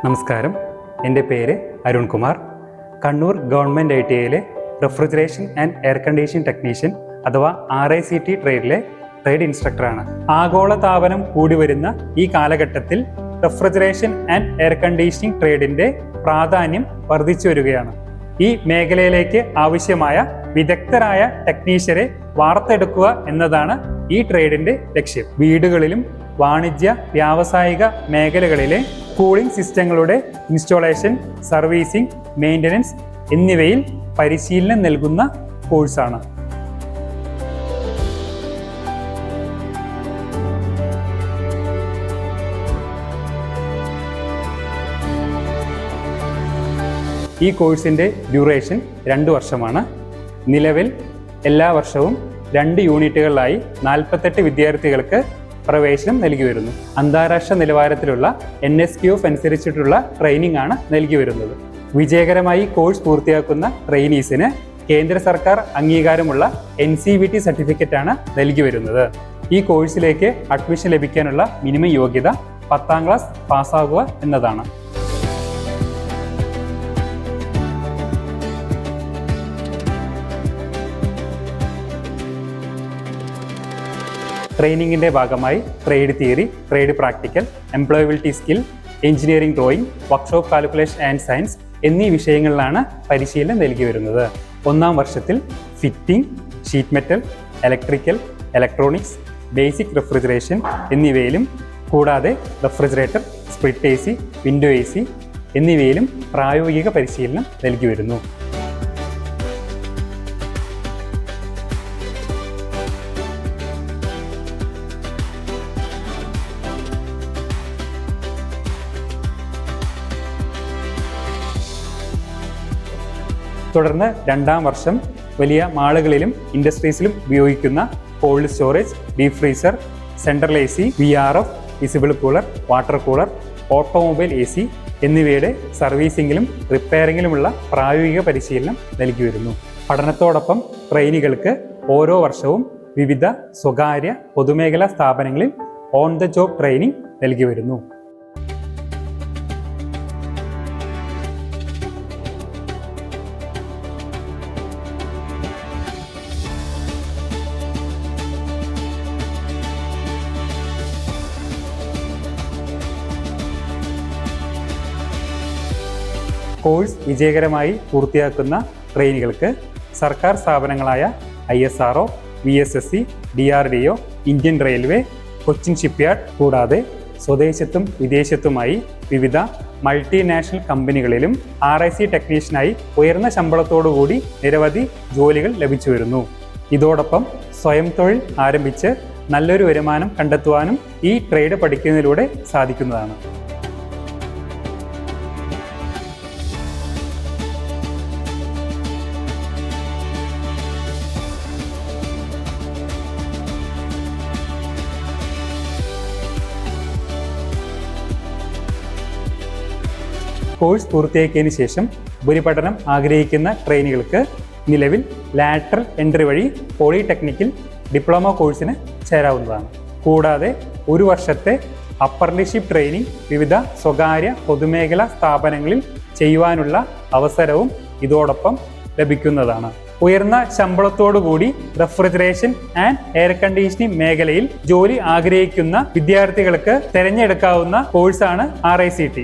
നമസ്കാരം, എൻ്റെ പേര് അരുൺകുമാർ. കണ്ണൂർ ഗവൺമെൻറ് ITIയിലെ refrigeration and air conditioning technician അഥവാ RICT ട്രേഡിലെ ട്രേഡ് ഇൻസ്ട്രക്ടറാണ്. ആഗോളതാപനം കൂടി വരുന്ന ഈ കാലഘട്ടത്തിൽ റെഫ്രിജറേഷൻ ആൻഡ് എയർ കണ്ടീഷനിങ് ട്രേഡിൻ്റെ പ്രാധാന്യം വർദ്ധിച്ചു വരികയാണ്. ഈ മേഖലയിലേക്ക് ആവശ്യമായ വിദഗ്ധരായ ടെക്നീഷ്യരെ വാർത്തെടുക്കുക എന്നതാണ് ഈ ട്രേഡിൻ്റെ ലക്ഷ്യം. വീടുകളിലും വാണിജ്യ വ്യാവസായിക മേഖലകളിലെ കൂളിംഗ് സിസ്റ്റങ്ങളുടെ ഇൻസ്റ്റോളേഷൻ, സർവീസിംഗ്, മെയിൻ്റനൻസ് എന്നിവയിൽ പരിശീലനം നൽകുന്ന കോഴ്സാണ്. ഈ കോഴ്സിൻ്റെ ഡ്യൂറേഷൻ 2 വർഷമാണ്. നിലവിൽ എല്ലാ വർഷവും 2 യൂണിറ്റുകളിലായി 48 വിദ്യാർത്ഥികൾക്ക് പ്രവേശനം നൽകി വരുന്നു. അന്താരാഷ്ട്ര നിലവാരത്തിലുള്ള NSQF അനുസരിച്ചിട്ടുള്ള ട്രെയിനിങ് ആണ് നൽകി വരുന്നത്. വിജയകരമായി കോഴ്സ് പൂർത്തിയാക്കുന്ന ട്രെയിനീസിന് കേന്ദ്ര സർക്കാർ അംഗീകാരമുള്ള NCVT സർട്ടിഫിക്കറ്റാണ് നൽകി വരുന്നത്. ഈ കോഴ്സിലേക്ക് അഡ്മിഷൻ ലഭിക്കാനുള്ള മിനിമം യോഗ്യത 10ാം ക്ലാസ് പാസ്സാകുക എന്നതാണ്. ട്രെയിനിങ്ങിൻ്റെ ഭാഗമായി trade theory, trade practical, employability skill, engineering drawing, workshop calculation and science എന്നീ വിഷയങ്ങളിലാണ് പരിശീലനം നൽകി വരുന്നത്. 1ാം വർഷത്തിൽ fitting, sheet metal, electrical, electronics, basic refrigeration എന്നിവയിലും കൂടാതെ refrigerator, split AC, window AC എന്നിവയിലും പ്രായോഗിക പരിശീലനം നൽകി വരുന്നു. തുടർന്ന് 2ാം വർഷം വലിയ മാളുകളിലും ഇൻഡസ്ട്രീസിലും ഉപയോഗിക്കുന്ന cold storage, deep freezer, central AC, VRF, visible cooler, water cooler, automobile AC എന്നിവയുടെ സർവീസിങ്ങിലും റിപ്പയറിങ്ങിലുമുള്ള പ്രായോഗിക പരിശീലനം നൽകി വരുന്നു. പഠനത്തോടൊപ്പം ട്രെയിനികൾക്ക് ഓരോ വർഷവും വിവിധ സ്വകാര്യ പൊതുമേഖലാ സ്ഥാപനങ്ങളിൽ ഓൺ ദ ജോബ് ട്രെയിനിങ് നൽകി വരുന്നു. കോഴ്സ് വിജയകരമായി പൂർത്തിയാക്കുന്ന ട്രെയിനികൾക്ക് സർക്കാർ സ്ഥാപനങ്ങളായ ISRO, VSSC, DRDO, Indian railway, Cochin shipyard കൂടാതെ സ്വദേശത്തും വിദേശത്തുമായി വിവിധ മൾട്ടിനാഷണൽ കമ്പനികളിലും RIC ടെക്നീഷ്യനായി ഉയർന്ന ശമ്പളത്തോടുകൂടി നിരവധി ജോലികൾ ലഭിച്ചു വരുന്നു. ഇതോടൊപ്പം സ്വയം തൊഴിൽ ആരംഭിച്ച് നല്ലൊരു വരുമാനം കണ്ടെത്തുവാനും ഈ ട്രേഡ് പഠിക്കുന്നതിലൂടെ സാധിക്കുന്നതാണ്. കോഴ്സ് പൂർത്തിയാക്കിയതിന് ശേഷം ഉപരിപഠനം ആഗ്രഹിക്കുന്ന ട്രെയിനികൾക്ക് നിലവിൽ ലാറ്ററൽ എൻട്രി വഴി പോളിടെക്നിക്കിൽ ഡിപ്ലോമ കോഴ്സിന് ചേരാവുന്നതാണ്. കൂടാതെ 1 വർഷത്തെ അപ്രന്റീസ്ഷിപ്പ് ട്രെയിനിങ് വിവിധ സ്വകാര്യ പൊതുമേഖലാ സ്ഥാപനങ്ങളിൽ ചെയ്യുവാനുള്ള അവസരവും ഇതോടൊപ്പം ലഭിക്കുന്നതാണ്. ഉയർന്ന ശമ്പളത്തോടുകൂടി റെഫ്രിജറേഷൻ ആൻഡ് എയർ കണ്ടീഷനിങ് മേഖലയിൽ ജോലി ആഗ്രഹിക്കുന്ന വിദ്യാർത്ഥികൾക്ക് തിരഞ്ഞെടുക്കാവുന്ന കോഴ്സാണ് RICT.